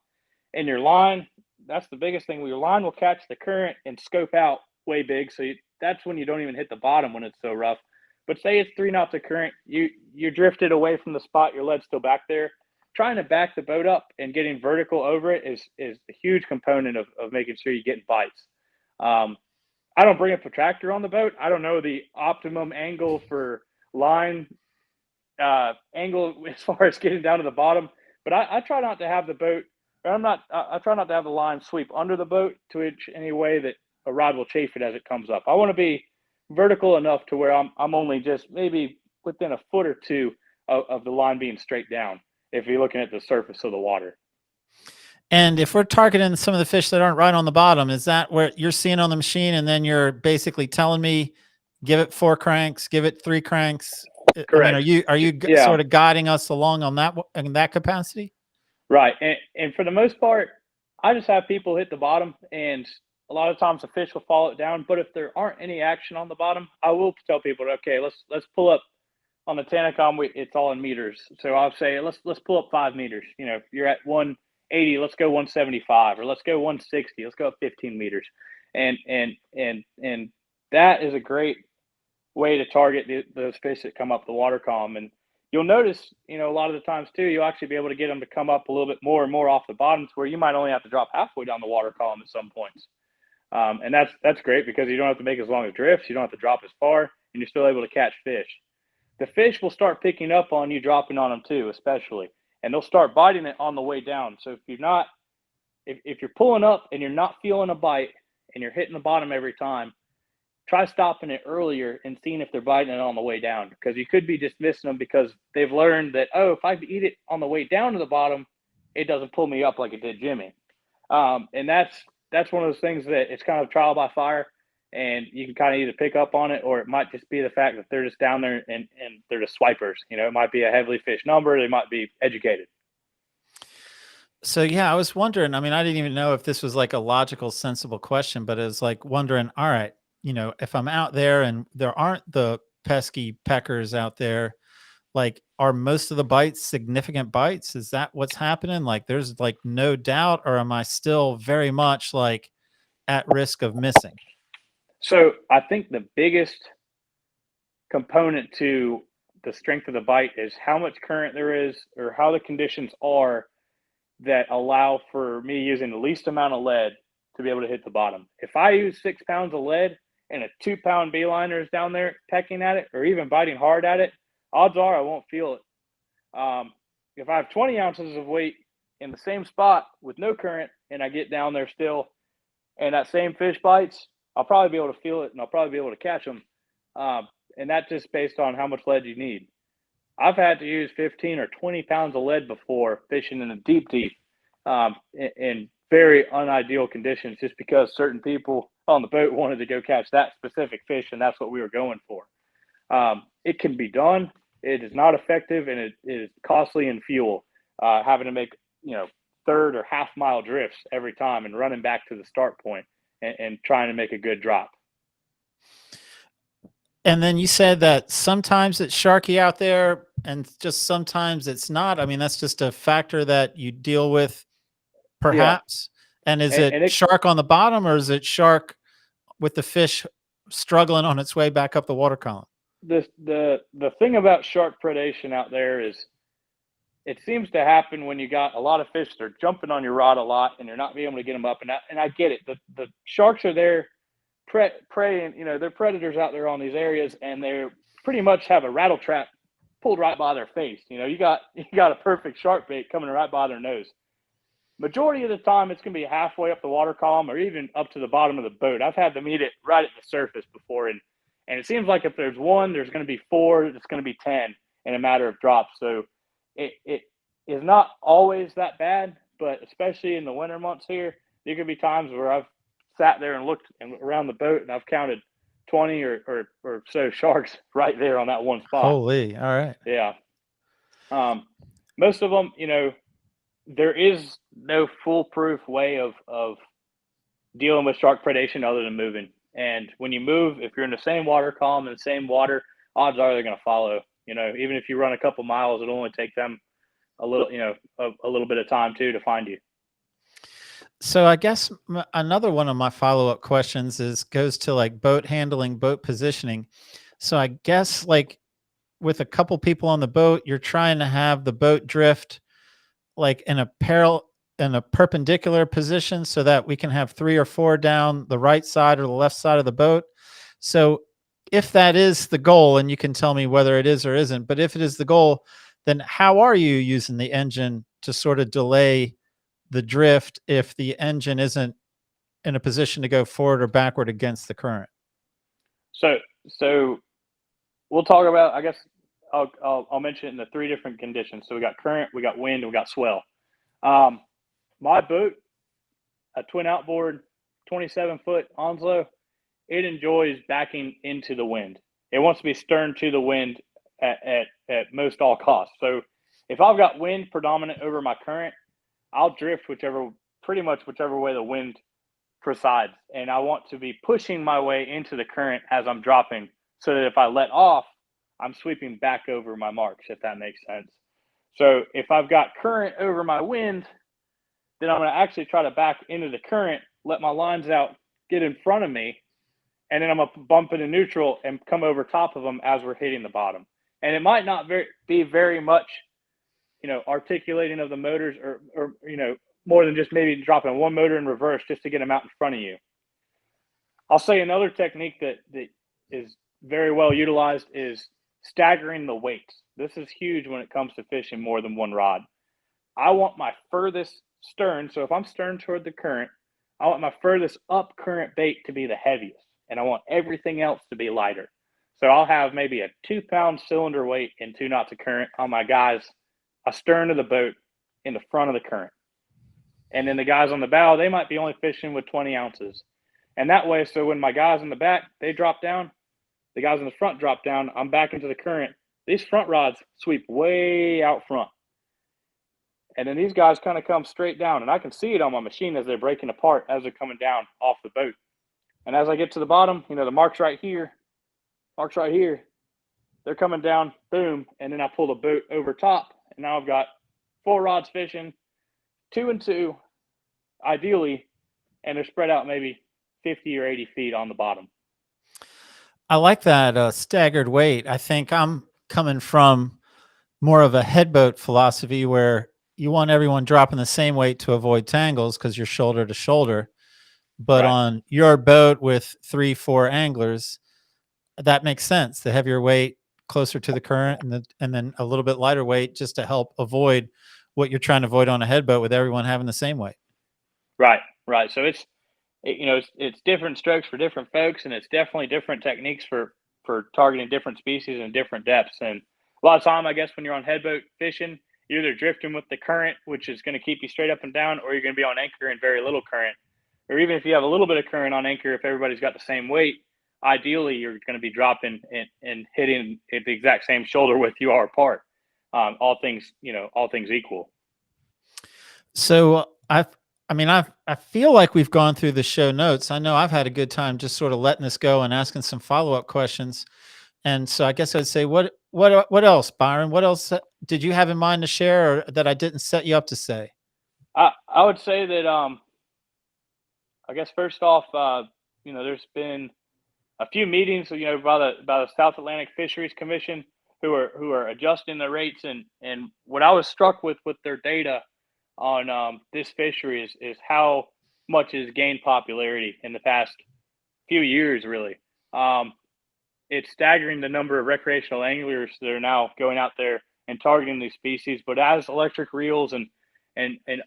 and your line, that's the biggest thing. Your line will catch the current and scope out way big. So that's when you don't even hit the bottom when it's so rough. But say it's 3 knots of current, you're drifted away from the spot, your lead's still back there. Trying to back the boat up and getting vertical over it is a huge component of making sure you're getting bites. I don't bring a protractor on the boat. I don't know the optimum angle for line angle as far as getting down to the bottom, but I try not to have the boat, or I try not to have the line sweep under the boat to any way that a rod will chafe it as it comes up. I want to be vertical enough to where I'm only just maybe within a foot or two of the line being straight down if you're looking at the surface of the water. And if we're targeting some of the fish that aren't right on the bottom, is that where you're seeing on the machine and then you're basically telling me, give it 4 cranks, give it 3 cranks? Correct. I mean, are you Yeah. sort of guiding us along on that in that capacity? Right. And for the most part, I just have people hit the bottom, and a lot of times the fish will follow it down. But if there aren't any action on the bottom, I will tell people, okay, let's pull up on the Tanacom. It's all in meters, so I'll say let's pull up 5 meters. If you're at 180, let's go 175, or let's go 160. Let's go up 15 meters, and that is a great way to target those fish that come up the water column. And you'll notice, a lot of the times too, you'll actually be able to get them to come up a little bit more and more off the bottom, to where you might only have to drop halfway down the water column at some points. And that's great, because you don't have to make as long of drifts, you don't have to drop as far, and you're still able to catch fish. The fish will start picking up on you dropping on them too, especially, and they'll start biting it on the way down. So if you're pulling up and you're not feeling a bite and you're hitting the bottom every time, try stopping it earlier and seeing if they're biting it on the way down, because you could be just missing them because they've learned that, if I eat it on the way down to the bottom, it doesn't pull me up like it did Jimmy. And that's one of those things that it's kind of trial by fire, and you can kind of either pick up on it, or it might just be the fact that they're just down there and they're just swipers. It might be a heavily fished number. They might be educated. So yeah, I was wondering, I mean, I didn't even know if this was like a logical, sensible question, but it was like wondering, all right, if I'm out there and there aren't the pesky peckers out there, like, are most of the bites significant bites? Is that what's happening? Like, there's like no doubt, or am I still very much like at risk of missing? So I think the biggest component to the strength of the bite is how much current there is, or how the conditions are that allow for me using the least amount of lead to be able to hit the bottom. If I use 6 pounds of lead and a 2-pound beeliner is down there pecking at it, or even biting hard at it, odds are I won't feel it. If I have 20 ounces of weight in the same spot with no current, and I get down there still, and that same fish bites, I'll probably be able to feel it, and I'll probably be able to catch them. And that's just based on how much lead you need. I've had to use 15 or 20 pounds of lead before fishing in the deep, in very unideal conditions, just because certain people on the boat wanted to go catch that specific fish, and that's what we were going for. It can be done. It is not effective, and it is costly in fuel, having to make, third or half mile drifts every time and running back to the start point and trying to make a good drop. And then you said that sometimes it's sharky out there and just sometimes it's not. I mean, that's just a factor that you deal with perhaps. Yeah. And is it shark on the bottom, or is it shark with the fish struggling on its way back up the water column? The thing about shark predation out there is it seems to happen when you got a lot of fish that are jumping on your rod a lot and you're not being able to get them up. And I get it. The sharks are there preying, they're predators out there on these areas, and they pretty much have a rattle trap pulled right by their face. You got a perfect shark bait coming right by their nose. Majority of the time, it's going to be halfway up the water column or even up to the bottom of the boat. I've had them eat it right at the surface before, and it seems like if there's one, there's going to be 4, it's going to be 10 in a matter of drops. So is not always that bad, but especially in the winter months here, there could be times where I've sat there and looked around the boat and I've counted 20 or so sharks right there on that one spot. Holy, all right. Yeah. Most of them, there is no foolproof way of dealing with shark predation other than moving. And when you move, if you're in the same water column and the same water, odds are they're going to follow. Even if you run a couple miles, it'll only take them a little, a little bit of time too to find you. So I guess another one of my follow-up questions goes to like boat handling, boat positioning. So I guess like with a couple people on the boat, you're trying to have the boat drift like in a perpendicular position so that we can have 3 or 4 down the right side or the left side of the boat. So if that is the goal, and you can tell me whether it is or isn't, but if it is the goal, then how are you using the engine to sort of delay the drift if the engine isn't in a position to go forward or backward against the current? So we'll talk about, I guess I'll mention it in the 3 different conditions. So we got current, we got wind, and we got swell. My boat, a twin outboard, 27-foot Onslow, it enjoys backing into the wind. It wants to be stern to the wind at most all costs. So if I've got wind predominant over my current, I'll drift pretty much whichever way the wind presides. And I want to be pushing my way into the current as I'm dropping so that if I let off, I'm sweeping back over my marks, if that makes sense. So if I've got current over my wind, then I'm going to actually try to back into the current, let my lines out, get in front of me, and then I'm going to bump into neutral and come over top of them as we're hitting the bottom. And it might not be very much, articulating of the motors or more than just maybe dropping one motor in reverse just to get them out in front of you. I'll say another technique that is very well utilized is staggering the weights. This is huge when it comes to fishing more than one rod. I want my furthest stern, so if I'm stern toward the current, I want my furthest up current bait to be the heaviest, and I want everything else to be lighter. So I'll have maybe a 2-pound cylinder weight and 2 knots of current on my guys astern of the boat in the front of the current. And then the guys on the bow, they might be only fishing with 20 ounces. And that way, so when my guys in the back, they drop down, the guys in the front drop down, I'm back into the current. These front rods sweep way out front. And then these guys kind of come straight down. And I can see it on my machine as they're breaking apart as they're coming down off the boat. And as I get to the bottom, the mark's right here, they're coming down, boom, and then I pull the boat over top. And now I've got 4 rods fishing, 2 and 2, ideally, and they're spread out maybe 50 or 80 feet on the bottom. I like that staggered weight. I think I'm coming from more of a headboat philosophy where you want everyone dropping the same weight to avoid tangles because you're shoulder to shoulder. But Right. on your boat with 3, 4 anglers, that makes sense. The heavier weight closer to the current and then a little bit lighter weight just to help avoid what you're trying to avoid on a headboat with everyone having the same weight. Right. So it's different strokes for different folks, and it's definitely different techniques for targeting different species and different depths. And a lot of time, I guess, when you're on headboat fishing, you're either drifting with the current, which is going to keep you straight up and down, or you're going to be on anchor and very little current. Or even if you have a little bit of current on anchor, if everybody's got the same weight, ideally you're going to be dropping and hitting at the exact same shoulder width you are apart. All things equal. So I feel like we've gone through the show notes. I know I've had a good time just sort of letting this go and asking some follow-up questions. And so I guess I'd say, what else, Byron? What else did you have in mind to share, or that I didn't set you up to say? I would say that I guess first off, there's been a few meetings, by the South Atlantic Fisheries Commission who are adjusting the rates, and what I was struck with their data on this fishery is how much has gained popularity in the past few years. Really, it's staggering the number of recreational anglers that are now going out there and targeting these species. But as electric reels and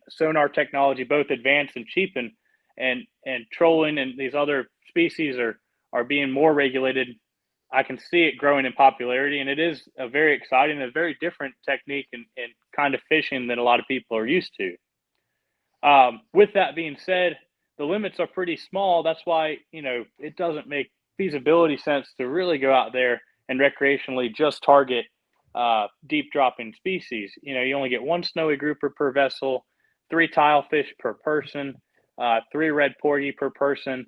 sonar technology both advance and cheapen, and trolling and these other species are being more regulated, I can see it growing in popularity, and it is a very exciting, a very different technique and kind of fishing than a lot of people are used to. With that being said, the limits are pretty small. That's why, it doesn't make feasibility sense to really go out there and recreationally just target deep dropping species. You only get one snowy grouper per vessel, 3 tilefish per person, 3 red porgy per person,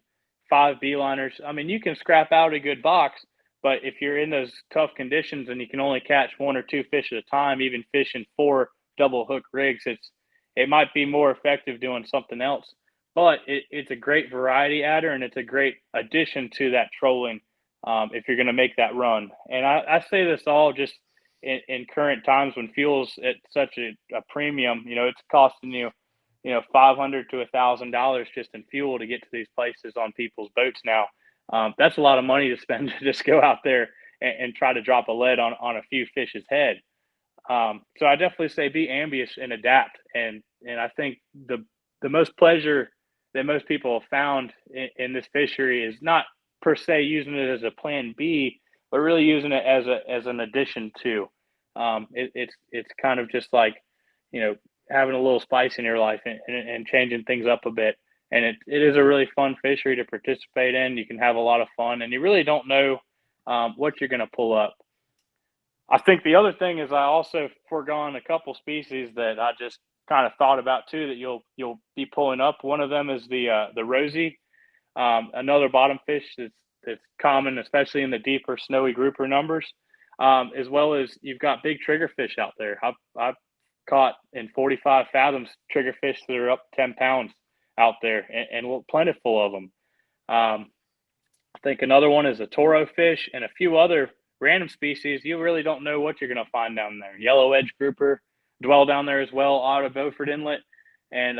5 beeliners. I mean, you can scrap out a good box, but if you're in those tough conditions and you can only catch 1 or 2 fish at a time, even fishing 4 double hook rigs, it might be more effective doing something else. But it's a great variety adder, and it's a great addition to that trolling if you're going to make that run. And I say this all just in current times when fuel's at such a premium. It's costing you, $500 to $1,000 just in fuel to get to these places on people's boats now. That's a lot of money to spend to just go out there and try to drop a lead on a few fish's head. So I definitely say be ambitious and adapt. And I think the most pleasure that most people have found in this fishery is not per se using it as a plan B, but really using it as an addition to. It's kind of just like, having a little spice in your life and changing things up a bit. And it is a really fun fishery to participate in. You can have a lot of fun, and you really don't know what you're going to pull up. I think the other thing is I also forgone a couple species that I just kind of thought about too that you'll be pulling up. One of them is the rosy, another bottom fish that's common, especially in the deeper snowy grouper numbers, as well as you've got big triggerfish out there. I've caught in 45 fathoms triggerfish that are up 10 pounds out there, and plentiful of them. I think another one is a toro fish and a few other random species. You really don't know what you're going to find down there. Yellow edge grouper dwell down there as well, out of Beaufort Inlet. And,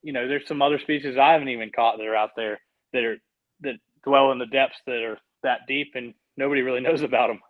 there's some other species I haven't even caught that are out there that dwell in the depths that are that deep, and nobody really knows about them.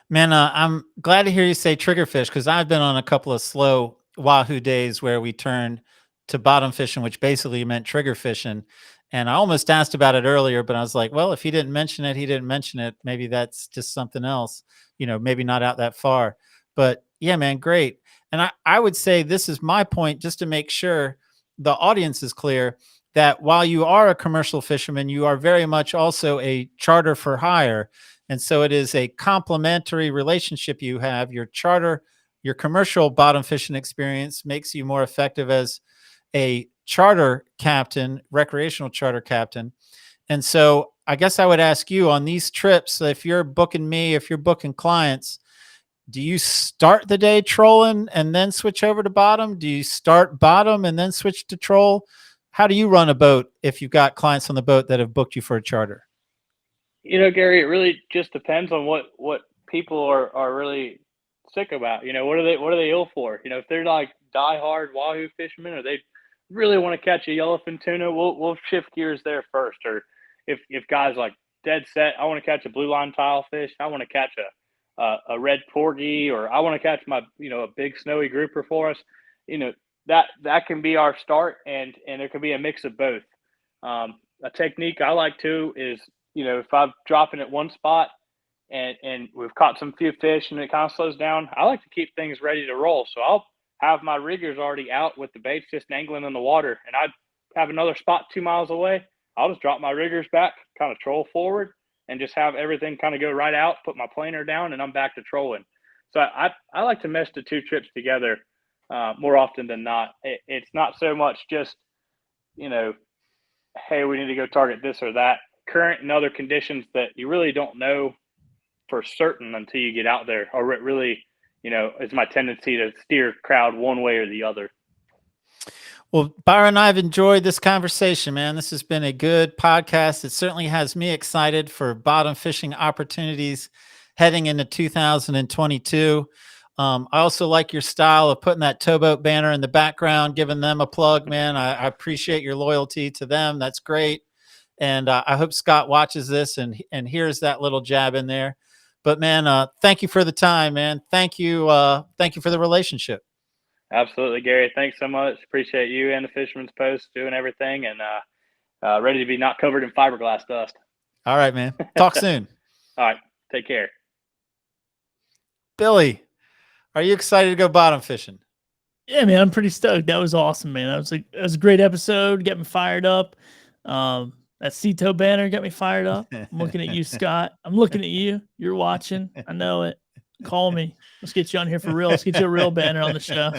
Man, I'm glad to hear you say triggerfish, because I've been on a couple of slow wahoo days where we turned to bottom fishing, which basically meant trigger fishing. And I almost asked about it earlier, but I was like, well, if he didn't mention it, he didn't mention it. Maybe that's just something else, maybe not out that far. But yeah, man, great. And I would say this is my point, just to make sure the audience is clear, that while you are a commercial fisherman, you are very much also a charter for hire. And so it is a complementary relationship you have. Your commercial bottom fishing experience makes you more effective as a charter captain, recreational charter captain. And so I guess I would ask you, on these trips, if you're booking me, if you're booking clients, do you start the day trolling and then switch over to bottom? Do you start bottom and then switch to troll? How do you run a boat if you've got clients on the boat that have booked you for a charter? Gary, it really just depends on what people are really sick about. What are they ill for? If they're like diehard wahoo fishermen, or they really want to catch a yellowfin tuna, we'll shift gears there first. Or if guys like dead set, I want to catch a blue line tilefish, I want to catch a red porgy, or I want to catch my a big snowy grouper for us. That can be our start, and there can be a mix of both. A technique I like too is, if I'm dropping at one spot and we've caught some few fish and it kind of slows down, I like to keep things ready to roll. So I'll have my riggers already out with the baits just angling in the water, and I have another spot 2 miles away. I'll just drop my riggers back, kind of troll forward, and just have everything kind of go right out, put my planer down, and I'm back to trolling. So I like to mesh the two trips together more often than not. It's not so much just, hey, we need to go target this or that. Current and other conditions that you really don't know for certain until you get out there, or it really, it's my tendency to steer crowd one way or the other. Well, Byron, I've enjoyed this conversation, man. This has been a good podcast. It certainly has me excited for bottom fishing opportunities heading into 2022. I also like your style of putting that towboat banner in the background, giving them a plug, man. I appreciate your loyalty to them. That's great. And I hope Scott watches this and hears that little jab in there. But man, thank you for the time, man. Thank you for the relationship. Absolutely, Gary. Thanks so much. Appreciate you and the Fisherman's Post doing everything, and ready to be not covered in fiberglass dust. All right, man. Talk soon. All right. Take care. Billy, are you excited to go bottom fishing? Yeah, man, I'm pretty stoked. That was awesome, man. That was a great episode. Got me fired up. That Cito banner got me fired up. I'm looking at you, Scott. I'm looking at you. You're watching. I know it. Call me. Let's get you on here for real. Let's get you a real banner on the show.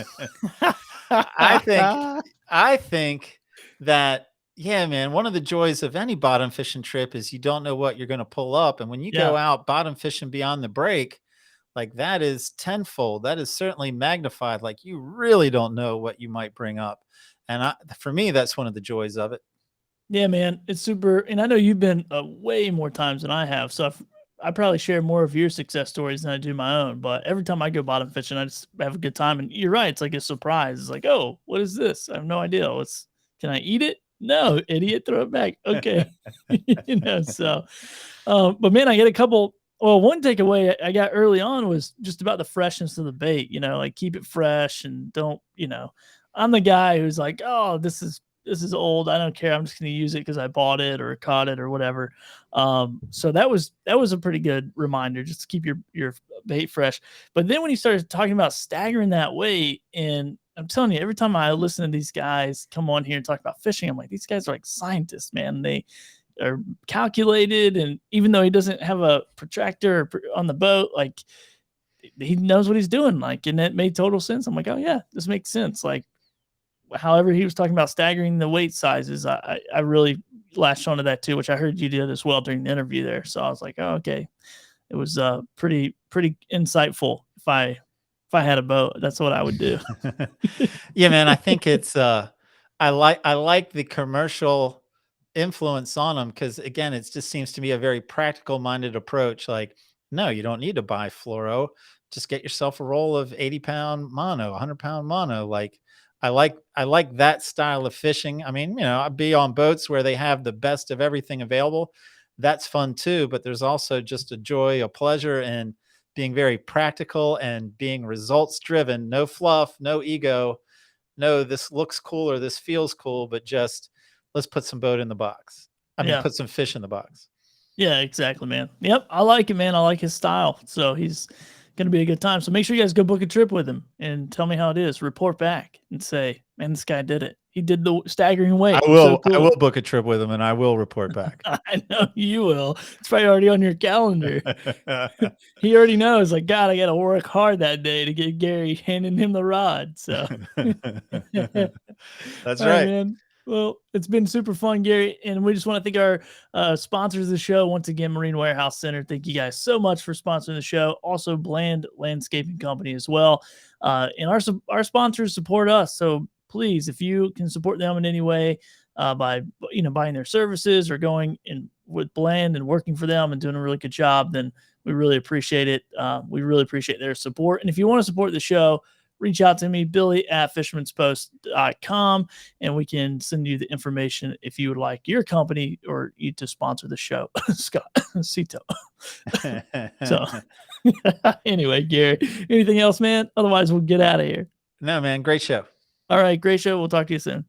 I think that, yeah, man, one of the joys of any bottom fishing trip is you don't know what you're going to pull up. And when you go out bottom fishing beyond the break, like that is tenfold. That is certainly magnified. Like you really don't know what you might bring up. And for me, that's one of the joys of it. Yeah, man, it's super. And I know you've been way more times than I have. So I probably share more of your success stories than I do my own. But every time I go bottom fishing, I just have a good time. And you're right. It's like a surprise. It's like, oh, what is this? I have no idea. Can I eat it? No, idiot, throw it back. Okay. So, but man, I get a couple. Well, one takeaway I got early on was just about the freshness of the bait, like keep it fresh and don't, I'm the guy who's like, oh, this is old. I don't care. I'm just going to use it because I bought it or caught it or whatever. So that was a pretty good reminder just to keep your bait fresh. But then when you started talking about staggering that weight, and I'm telling you, every time I listen to these guys come on here and talk about fishing, I'm like, these guys are like scientists, man. They are calculated, and even though he doesn't have a protractor on the boat, like he knows what he's doing, like, and it made total sense. I'm like, oh yeah, this makes sense. Like, however he was talking about staggering the weight sizes, I really latched onto that too, which I heard you did as well during the interview there. So I was like, oh, okay, it was pretty insightful. If I had a boat, that's what I would do. Yeah, man, I think it's I like the commercial influence on them, because again, it just seems to be a very practical minded approach. Like, no, you don't need to buy fluoro, just get yourself a roll of 80-pound mono, 100-pound mono. Like I like that style of fishing. I mean, I'd be on boats where they have the best of everything available. That's fun too, but there's also just a joy, a pleasure in being very practical and being results driven. No fluff, no ego, no this looks cool or this feels cool, but just let's put some boat in the box. Put some fish in the box. Yeah, exactly, man. Yep. I like it, man. I like his style. So he's going to be a good time. So make sure you guys go book a trip with him and tell me how it is. Report back and say, man, this guy did it. He did the staggering weight. I will. So cool. I will book a trip with him and I will report back. I know you will. It's probably already on your calendar. He already knows, like, God, I got to work hard that day to get Gary handing him the rod. So that's right, man. Well, it's been super fun, Gary, and we just want to thank our sponsors of the show. Once again, Marine Warehouse Center. Thank you guys so much for sponsoring the show. Also, Bland Landscaping Company as well. And our sponsors support us. So please, if you can support them in any way by buying their services or going in with Bland and working for them and doing a really good job, then we really appreciate it. We really appreciate their support. And if you want to support the show, reach out to me, Billy@fishermanspost.com, and we can send you the information if you would like your company or you to sponsor the show. Scott, Cito. So anyway, Gary, anything else, man? Otherwise, we'll get out of here. No, man. Great show. All right. Great show. We'll talk to you soon.